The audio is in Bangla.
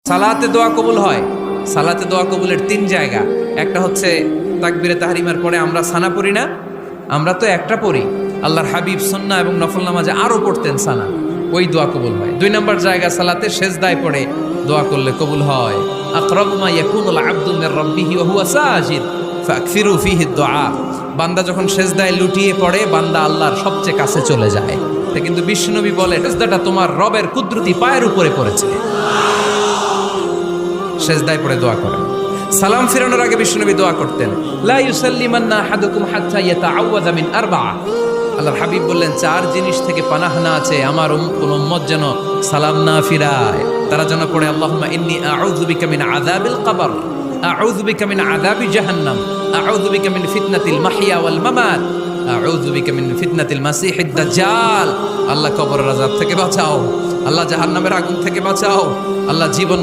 সালাতে দোয়া কবুল হয়। সালাতে দোয়া কবুলের 3 জায়গা। একটা হচ্ছে তাকবীরে তাহরিমার পরে আমরা সানা পড়ি না, আমরা তো একটা পড়ি। আল্লাহর হাবিব সুন্নাহ এবং নফল নামাজে আরো পড়তেন সানা, ওই দোয়া কবুল হয়। 2 নম্বর জায়গা সালাতে সেজদায় পড়ে দোয়া করলে কবুল হয়। আকরাবু মা ইয়াকুনুল আবদু মির রাব্বিহি ওয়া হুয়া সাজিদ ফাকফিরু ফিহি দুআ। বান্দা যখন সেজদায় লুটিয়ে পড়ে, বান্দা আল্লাহর সবচেয়ে কাছে চলে যায়। কিন্তু বিশ্বনবী বলে, সেজদাটা তোমার রবের কুদরতি পায়ের উপরে পড়েছে। সেজদায় পড়ে দোয়া করেন। সালাম ফিরানোর আগে বিশ্বনবী দোয়া করতেন, লা ইউসাল্লিমান্না আহাদুকুম হাত্তা ইয়াতাআওয়াযা মিন আরবা'a। আল্লাহর হাবিব বললেন, 4 জিনিস থেকে পানাহ না আছে আমার কোন উম্মত যেন সালাম না ফিরায়। তারা যেন পড়ে, আল্লাহুম্মা ইন্নী আউযু বিকা মিন আযাবিল কবর, আউযু বিকা মিন আযাবি জাহান্নাম, আউযু বিকা মিন ফিতনাতিল মাহইয়া ওয়াল মামাত, আউযু বিকা মিন ফিতনাতিল মাসিহিদ দাজ্জাল। আল্লাহ কবরের আযাব থেকে বাঁচাও, আল্লাহ জাহান্নামের আগুন থেকে বাঁচাও, আল্লাহ জীবন